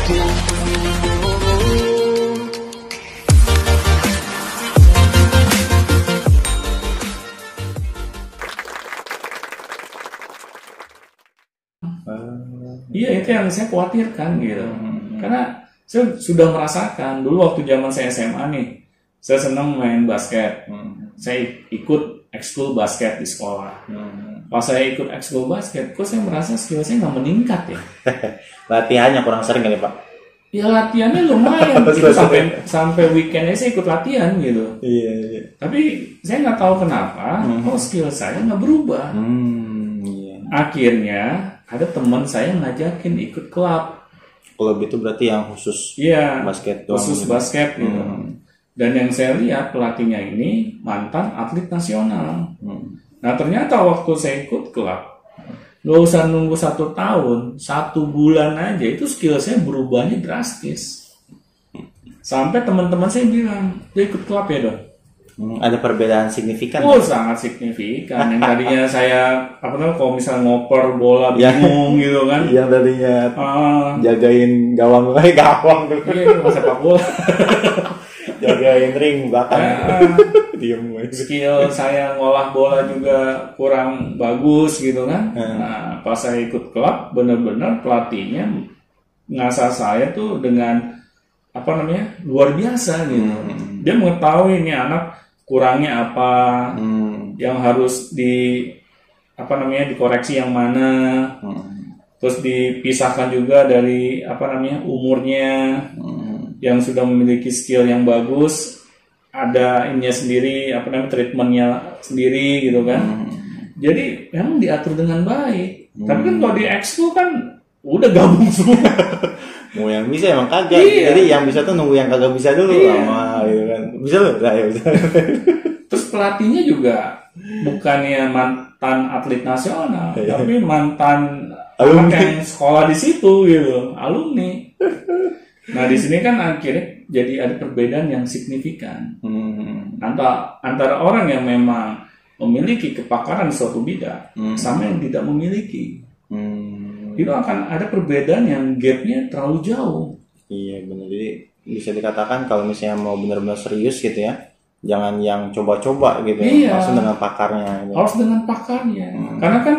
Iya, itu yang saya khawatirkan gitu. Karena saya sudah merasakan dulu waktu zaman saya SMA nih, saya senang main basket. Saya ikut ekskul basket di sekolah. Pas saya ikut ekskul basket, kok saya merasa skill saya nggak meningkat ya. Latihannya kurang sering kali Pak. Ya latihannya lumayan, gitu. sampai weekendnya saya ikut latihan gitu. Iya. Tapi saya nggak tahu kenapa, kok skill saya nggak berubah. Iya. Akhirnya ada teman saya ngajakin ikut klub. Klub itu berarti yang khusus basket doang. Khusus basket gitu. Dan yang saya lihat pelatihnya ini mantan atlet nasional. Nah ternyata waktu saya ikut klub, gak usah nunggu 1 tahun, 1 bulan aja itu skill saya berubahnya drastis. Sampai teman-teman saya bilang, dia ikut klub ya dong. Ada perbedaan signifikan? Oh sangat signifikan. Yang tadinya saya kalau misalnya ngoper bola bingung gitu kan. Yang tadinya jagain gawang tuh. Iya, sepak bola. Jagain ring belakang. Diem. Skill saya ngolah bola juga kurang bagus gitu kan. Nah, pas saya ikut klub, benar-benar pelatihnya ngasah saya tuh dengan luar biasa gitu. Dia mengetahui ini anak kurangnya apa, yang harus dikoreksi yang mana, terus dipisahkan juga dari umurnya, yang sudah memiliki skill yang bagus, ada ininya sendiri, treatmentnya sendiri gitu kan. Jadi memang diatur dengan baik. Tapi kan kalau di ekskul kan udah gabung semua. Mau yang bisa emang kagak. Iya. Jadi yang bisa tuh nunggu yang kagak bisa dulu sama gitu kan. Bisa loh, bisa. Terus pelatihnya juga bukannya mantan atlet nasional, tapi mantan anak yang sekolah di situ gitu, alumni. Nah di sini kan akhirnya jadi ada perbedaan yang signifikan antara orang yang memang memiliki kepakaran di suatu bidang sama yang tidak memiliki. Itu akan ada perbedaan yang gapnya terlalu jauh. Iya benar. Jadi bisa dikatakan kalau misalnya mau benar-benar serius gitu ya, jangan yang coba-coba gitu. Iya. Langsung dengan pakarnya. Gitu. Harus dengan pakarnya. Karena kan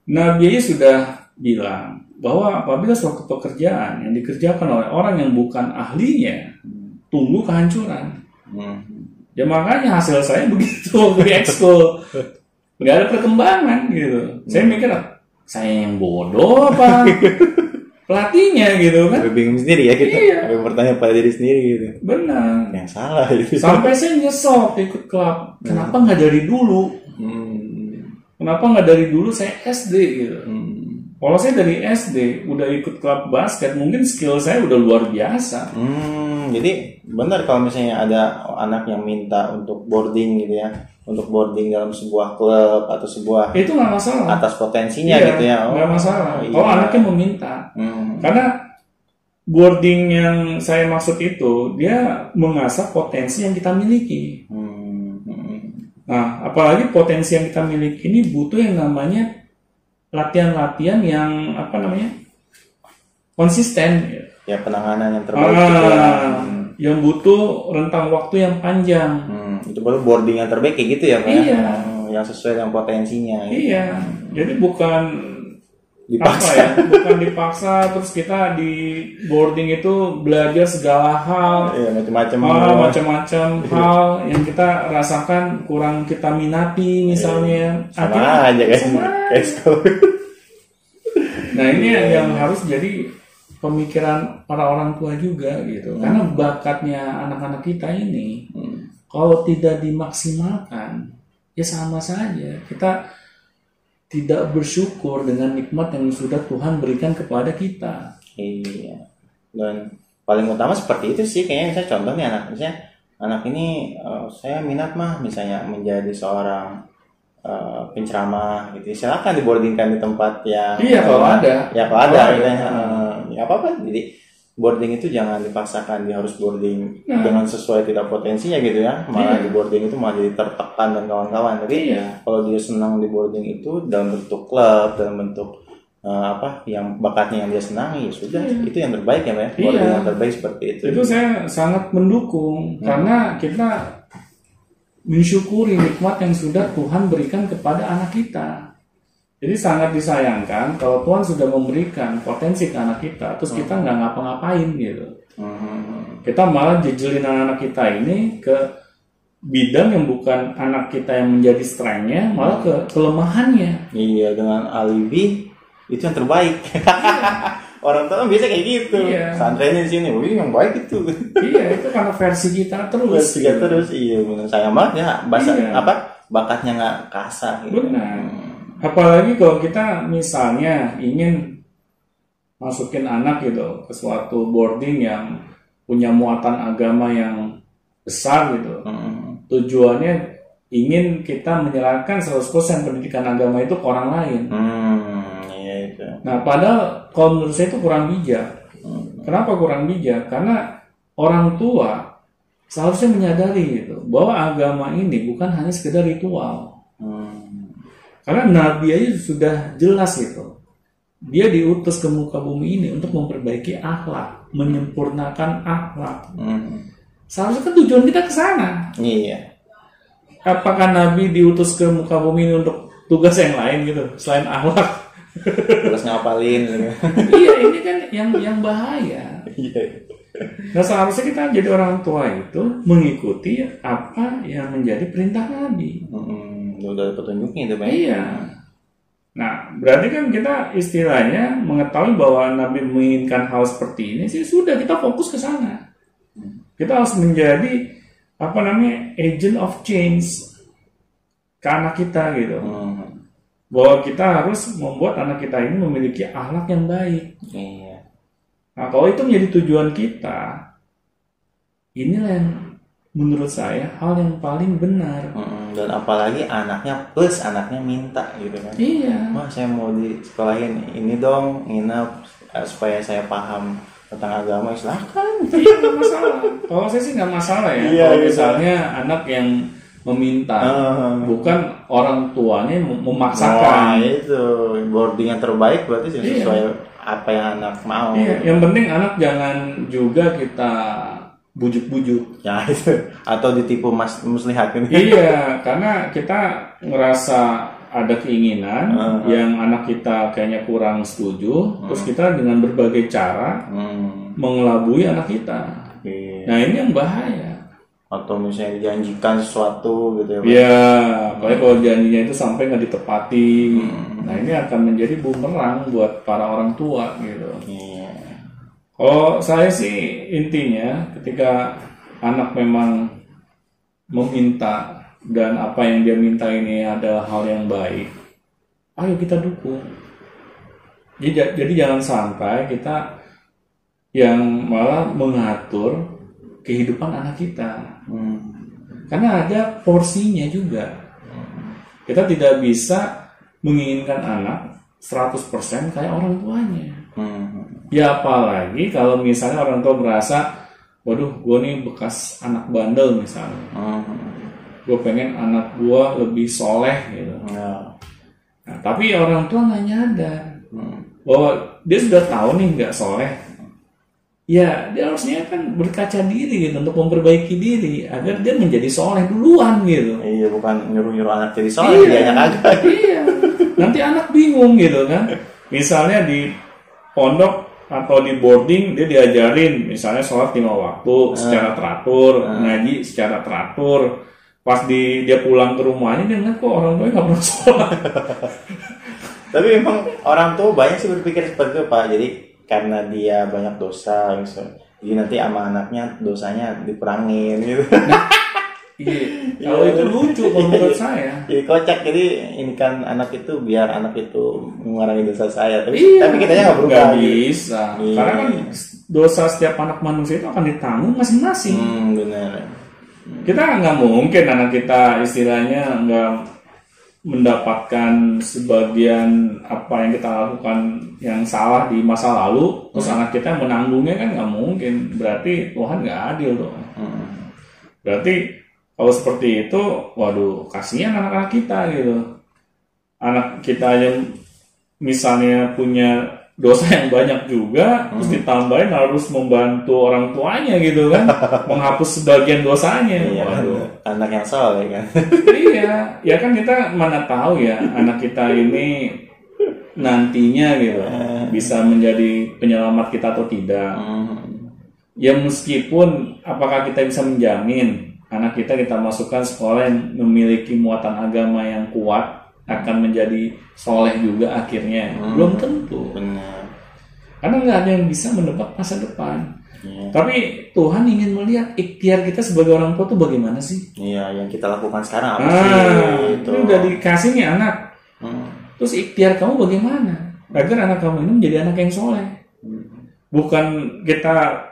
Nabi sudah bilang bahwa apabila suatu pekerjaan yang dikerjakan oleh orang yang bukan ahlinya, tunggu kehancuran. Ya makanya hasil saya begitu di ekskul, nggak ada perkembangan gitu. Saya mikir saya yang bodoh apa pelatihnya gitu kan? Bingung sendiri ya kita. Iya. Bertanya pada diri sendiri gitu. Benar. Yang salah gitu. Sampai saya nyesel ikut klub. Kenapa nggak dari dulu? Kenapa nggak dari dulu saya SD gitu? Kalau saya dari SD udah ikut klub basket, mungkin skill saya udah luar biasa. Jadi benar kalau misalnya ada anak yang minta untuk boarding gitu ya, untuk boarding dalam sebuah klub atau sebuah itu nggak masalah atas potensinya gitu ya. Nggak masalah. Kalau anaknya meminta, karena boarding yang saya maksud itu dia mengasah potensi yang kita miliki. Nah, apalagi potensi yang kita miliki ini butuh yang namanya latihan-latihan yang konsisten. Ya penanganan yang terbaik gitu ya. Yang butuh rentang waktu yang panjang. Itu baru boarding yang terbaik kayak gitu ya Pak? Iya. Yang sesuai dengan potensinya. Gitu. Iya. Jadi bukan dipaksa. Bukan dipaksa terus kita di boarding itu belajar segala hal. Iya, macam-macam hal yang kita rasakan kurang kita minati misalnya. Sama aja guys. Nah ini yang harus jadi pemikiran para orang tua juga gitu. Karena bakatnya anak-anak kita ini kalau tidak dimaksimalkan ya sama saja kita tidak bersyukur dengan nikmat yang sudah Tuhan berikan kepada kita. Iya. Dan paling utama seperti itu sih kayaknya. Misalnya contoh nih anak ini saya minat misalnya menjadi seorang penceramah gitu. Silakan diboardingkan di tempat yang kalau ada. Ya kalau ada gitu. Ya apa-apa. Jadi boarding itu jangan dipaksakan dia harus boarding dengan sesuai tidak potensinya gitu ya. Malah di boarding itu malah jadi tertekan dan kawan-kawan. Tapi kalau dia senang di boarding itu dalam bentuk klub, dalam bentuk yang bakatnya yang dia senangi, ya sudah, itu yang terbaik ya Pak. Iya. Yang terbaik seperti itu. Itu saya sangat mendukung karena kita mensyukuri nikmat yang sudah Tuhan berikan kepada anak kita. Jadi sangat disayangkan kalau Tuhan sudah memberikan potensi ke anak kita, terus kita nggak ngapa-ngapain gitu. Kita malah jejelin anak kita ini ke bidang yang bukan anak kita yang menjadi strength-nya, malah ke kelemahannya. Iya, dengan alibi itu yang terbaik. Orang tua biasa kayak gitu. Iya. Santrennya di sini, yang baik itu. Iya, itu karena versi kita terus. Versi kita terus, iya benar. Sayang banget ya, bakatnya nggak kasar. Gitu. Benar. Apalagi kalau kita misalnya ingin masukin anak gitu ke suatu boarding yang punya muatan agama yang besar gitu. Tujuannya ingin kita menyerahkan 100% pendidikan agama itu ke orang lain. Iya itu. Nah, padahal kalau menurut saya itu kurang bijak. Kenapa kurang bijak? Karena orang tua seharusnya menyadari gitu bahwa agama ini bukan hanya sekedar ritual. Karena Nabi aja sudah jelas gitu. Dia diutus ke muka bumi ini untuk memperbaiki akhlak, menyempurnakan akhlak. Seharusnya kan tujuan kita ke sana. Iya. Apakah Nabi diutus ke muka bumi ini untuk tugas yang lain gitu selain akhlak? Terus ngapalin gitu. Iya, ini kan yang bahaya. Iya. Nah, seharusnya kita jadi orang tua itu mengikuti apa yang menjadi perintah Nabi. Udah petunjuknya itu Pak. Iya. Nah, berarti kan kita istilahnya mengetahui bahwa Nabi menginginkan hal seperti ini, sih sudah kita fokus ke sana. Kita harus menjadi agent of change ke anak kita gitu. Bahwa kita harus membuat anak kita ini memiliki akhlak yang baik. Iya. Nah, kalau itu menjadi tujuan kita, inilah yang menurut saya hal yang paling benar. Dan apalagi anaknya minta gitu kan. Iya. Wah, saya mau disekolahin ini dong, nginep supaya saya paham tentang agama, silahkan. Iya, nggak masalah. Kalau saya sih nggak masalah ya. Iya, kalau gitu. misalnya anak yang meminta, bukan orang tuanya memaksakan. Wah, itu boarding yang terbaik berarti sesuai apa yang anak mau. Iya, yang penting anak jangan juga kita bujuk-bujuk. Ya itu. Atau ditipu muslihat kan. Iya, karena kita ngerasa ada keinginan yang anak kita kayaknya kurang setuju, terus kita dengan berbagai cara mengelabui anak kita. Nah, ini yang bahaya. Atau misalnya dijanjikan sesuatu gitu ya. Iya, apalagi kalau janjinya itu sampai nggak ditepati. Nah, ini akan menjadi bumerang buat para orang tua gitu. Iya. Kalau saya sih intinya ketika anak memang meminta dan apa yang dia minta ini adalah hal yang baik, ayo kita dukung. Jadi jangan sampai kita yang malah mengatur kehidupan anak kita. Karena ada porsinya juga. Kita tidak bisa menginginkan anak 100% kayak orang tuanya. Ya apalagi kalau misalnya orang tua merasa, waduh, gue nih bekas anak bandel misalnya. Gue pengen anak gue lebih soleh gitu. Nah, tapi orang tua nggak nyadar bahwa dia sudah tahu nih nggak soleh. Ya dia harusnya kan berkaca diri gitu untuk memperbaiki diri agar dia menjadi soleh duluan gitu. Iya, bukan nyuruh anak jadi soleh, dia agak. Iya. Nanti anak bingung gitu kan. Misalnya di pondok atau di boarding dia diajarin misalnya sholat 5 waktu secara teratur, ngaji secara teratur. Pas dia pulang ke rumahnya dia ngeliat kok orang tuanya nggak pernah sholat. Tapi memang orang tua banyak sih berpikir seperti itu Pak. Jadi karena dia banyak dosa gitu. Jadi nanti sama anaknya dosanya dikurangin gitu. Iya. Kalau itu lucu menurut saya. Jadi kocak, jadi ini kan anak itu biar anak itu mengurangi dosa saya. Tapi Iya, tapi kitanya nggak berubah. Nggak bisa. Karena kan dosa setiap anak manusia itu akan ditanggung masing-masing. Benar. Kita nggak mungkin anak kita istilahnya nggak mendapatkan sebagian apa yang kita lakukan yang salah di masa lalu, terus anak kita menanggungnya kan nggak mungkin. Berarti Tuhan nggak adil dong. Berarti kalau seperti itu, waduh, kasihan anak-anak kita gitu. Anak kita yang misalnya punya dosa yang banyak juga, terus ditambahin harus membantu orang tuanya gitu kan, menghapus sebagian dosanya. Iya, Waduh. anak yang soleh kan. Iya, ya kan kita mana tahu ya anak kita ini nantinya gitu bisa menjadi penyelamat kita atau tidak. Ya meskipun apakah kita bisa menjamin anak kita masukkan sekolah yang memiliki muatan agama yang kuat akan menjadi soleh juga akhirnya, belum tentu. Benar. Karena nggak ada yang bisa menebak masa depan. Iya. Tapi Tuhan ingin melihat ikhtiar kita sebagai orang tua tuh bagaimana sih? Iya, yang kita lakukan sekarang apa sih? Itu udah dikasih nih anak. Terus ikhtiar kamu bagaimana? Agar anak kamu ini menjadi anak yang soleh. Bukan kita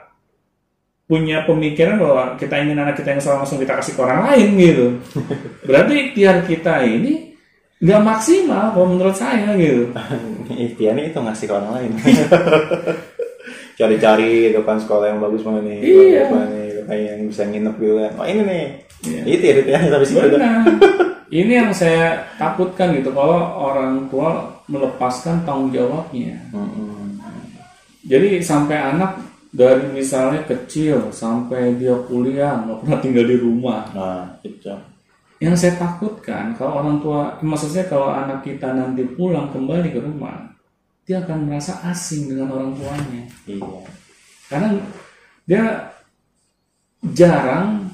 punya pemikiran bahwa kita ingin anak kita yang soleh langsung kita kasih ke orang lain gitu. Berarti ikhtiar kita ini nggak maksimal kalau menurut saya gitu. Ikhtiarnya itu ngasih ke orang lain. Cari-cari depan sekolah yang bagus mana nih? Iya. Kayak yang bisa nginep gitu kan. Oh ini nih. Iya. Itu ya sampai situ. Benar. Ini yang saya takutkan gitu kalau orang tua melepaskan tanggung jawabnya. Jadi sampai anak dari misalnya kecil sampai dia kuliah nggak pernah tinggal di rumah. Nah itu. Yang saya takutkan kalau orang tua, maksudnya kalau anak kita nanti pulang kembali ke rumah, dia akan merasa asing dengan orang tuanya. Iya. Karena dia jarang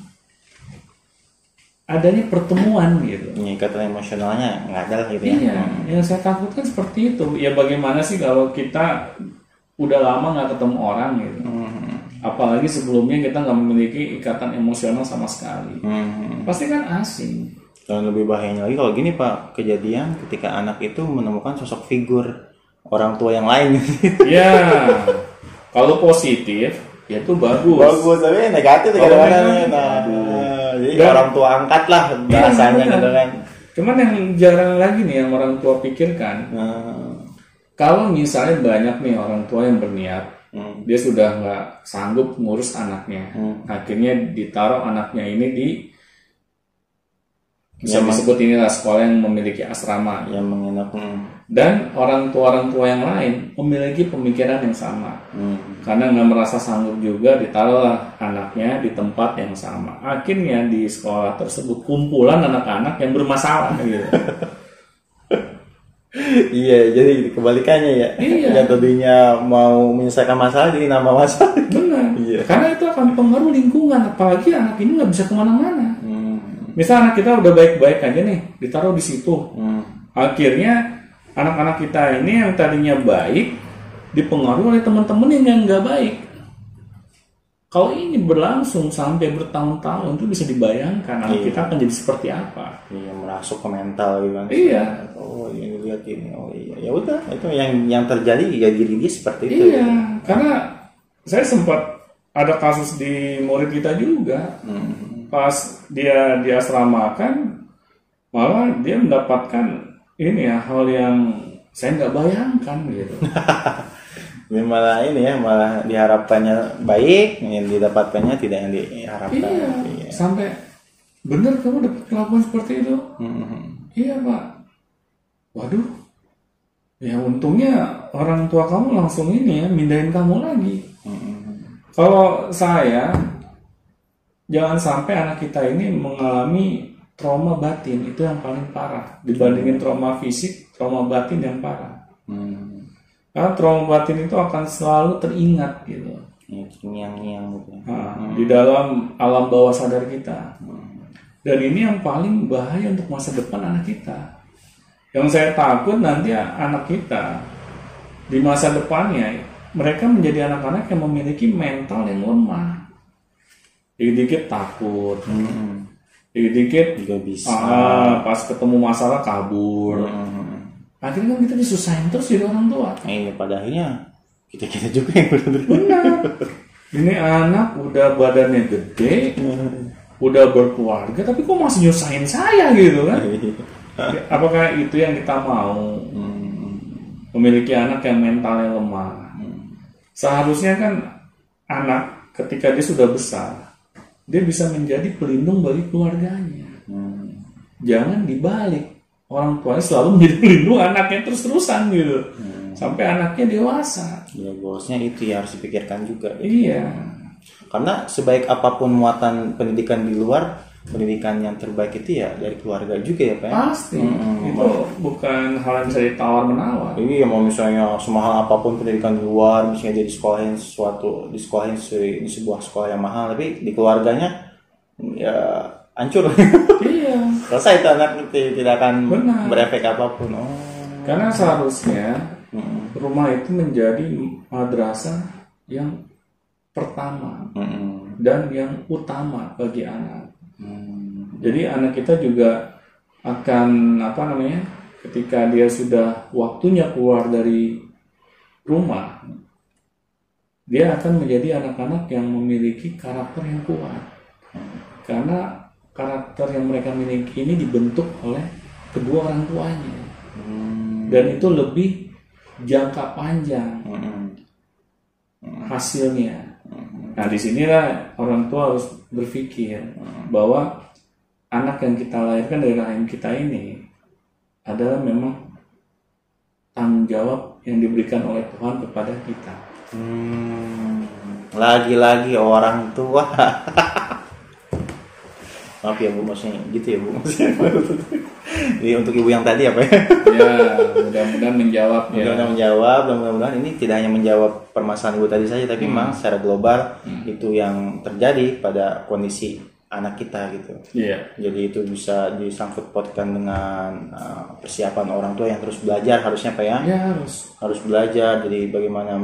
adanya pertemuan gitu. Ikatan emosionalnya nggak ada lah gitu ya. Iya, yang saya takutkan seperti itu. Ya bagaimana sih kalau kita udah lama nggak ketemu orang gitu. Apalagi sebelumnya kita nggak memiliki ikatan emosional sama sekali. Pasti kan asing. Dan lebih bahayanya lagi kalau gini Pak, kejadian ketika anak itu menemukan sosok figur orang tua yang lain. Ya, kalau positif ya itu bagus. Bagus, tapi negatif kadang-kadang. Jadi orang tua angkat lah bahasanya gitu kan. Cuman yang jarang lagi nih yang orang tua pikirkan. Kalau misalnya banyak nih orang tua yang berniat, dia sudah nggak sanggup ngurus anaknya, akhirnya ditaruh anaknya ini di bisa disebut inilah sekolah yang memiliki asrama yang menginap. Dan orang tua yang lain memiliki pemikiran yang sama, karena nggak merasa sanggup juga ditaruhlah anaknya di tempat yang sama. Akhirnya di sekolah tersebut kumpulan anak-anak yang bermasalah gitu. Iya, jadi kebalikannya ya. Iya. Yang tadinya mau menyelesaikan masalah jadi nambah masalah. Benar. Iya. Karena itu akan pengaruh lingkungan, apalagi anak ini nggak bisa kemana-mana. Misal anak kita udah baik-baik aja nih, ditaruh di situ. Akhirnya anak-anak kita ini yang tadinya baik dipengaruhi oleh teman-teman yang nggak baik. Kalau ini berlangsung sampai bertahun-tahun, itu bisa dibayangkan anak kita akan jadi seperti apa. Iya, merasuk ke mental gitu kan. Iya. Oh ini lihat ini, oh iya, ya udah itu yang terjadi ya diri dia seperti itu. Iya, karena saya sempat ada kasus di murid kita juga. Pas dia diasramakan, malah dia mendapatkan ini ya hal yang saya nggak bayangkan gitu. Ini malah diharapkannya baik, yang didapatkannya tidak yang diharapkan. Iya. Sampai benar kamu dapat kelakuan seperti itu? Iya Pak. Waduh. Ya untungnya orang tua kamu langsung ini ya mindahin kamu lagi. Kalau saya, jangan sampai anak kita ini mengalami trauma batin, itu yang paling parah dibandingin trauma fisik. Trauma batin yang parah. Karena trauma batin itu akan selalu teringat gitu. Yang Di dalam alam bawah sadar kita. Dan ini yang paling bahaya untuk masa depan anak kita. Yang saya takut nanti anak kita di masa depannya mereka menjadi anak-anak yang memiliki mental yang lemah. Dikit-dikit takut. Dikit-dikit juga bisa. Pas ketemu masalah kabur. Akhirnya kan kita disusahin terus jadi orang tua. Pada akhirnya kita juga yang benar. Ini anak udah badannya gede, udah berkeluarga, tapi kok masih nyusahin saya gitu kan? Apakah itu yang kita mau? Memiliki anak yang mentalnya lemah. Seharusnya kan anak ketika dia sudah besar, dia bisa menjadi pelindung bagi keluarganya. Jangan dibalik. orang tuanya selalu menjadi pelindung anaknya terus-terusan gitu. Sampai anaknya dewasa. Ya bosnya itu ya harus dipikirkan juga. Iya. Karena sebaik apapun muatan pendidikan di luar, pendidikan yang terbaik itu ya dari keluarga juga ya Pak. Pasti. Itu bukan hal yang bisa ditawar menawar. Iya, mau misalnya semahal apapun pendidikan di luar, misalnya dia disekolahin di sebuah sekolah yang mahal, tapi di keluarganya ya hancur. Iya. Selesai itu anak itu tidak akan berefek apapun. Karena seharusnya rumah itu menjadi madrasah yang pertama dan yang utama bagi anak. Jadi anak kita juga akan ketika dia sudah waktunya keluar dari rumah, dia akan menjadi anak-anak yang memiliki karakter yang kuat. Karena karakter yang mereka miliki ini dibentuk oleh kedua orang tuanya. Dan itu lebih jangka panjang hasilnya. Nah, disinilah orang tua harus berpikir bahwa anak yang kita lahirkan dari rahim kita ini adalah memang tanggung jawab yang diberikan oleh Tuhan kepada kita. Lagi-lagi orang tua. Maaf ya Bu, maksudnya gitu ya Bu. Jadi untuk ibu yang tadi apa ya? Ya, mudah-mudahan menjawab. Mudah-mudahan ini tidak hanya menjawab permasalahan ibu tadi saja, tapi memang secara global itu yang terjadi pada kondisi anak kita gitu. Iya. Jadi itu bisa disangkut pautkan dengan persiapan orang tua yang terus belajar harusnya Pak ya? Ya harus belajar. Jadi bagaimana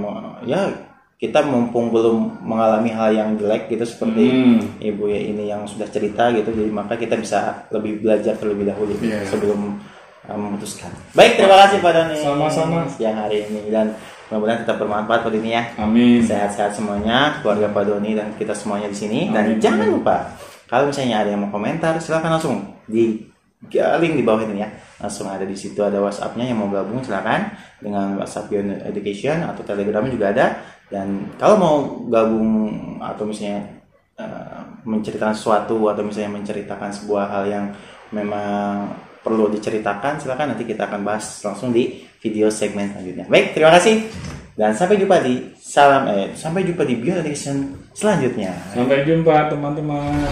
kita mumpung belum mengalami hal yang jelek gitu seperti ibu ya ini yang sudah cerita gitu, jadi maka kita bisa lebih belajar terlebih dahulu sebelum memutuskan. Baik, terima kasih Pak Doni. Sama-sama siang hari ini, dan mudah-mudahan tetap bermanfaat buat ini ya. Amin. Sehat-sehat semuanya, keluarga Pak Doni dan kita semuanya di sini. Dan jangan lupa kalau misalnya ada yang mau komentar, silakan langsung di link di bawah ini ya. Langsung ada di situ, ada WhatsApp-nya yang mau gabung silakan dengan WhatsApp Beyond Education atau Telegram juga ada. Dan kalau mau gabung atau misalnya menceritakan sesuatu atau misalnya menceritakan sebuah hal yang memang perlu diceritakan, silakan nanti kita akan bahas langsung di video segmen selanjutnya. Baik, terima kasih dan sampai jumpa di Beyond Education selanjutnya. Sampai jumpa teman-teman.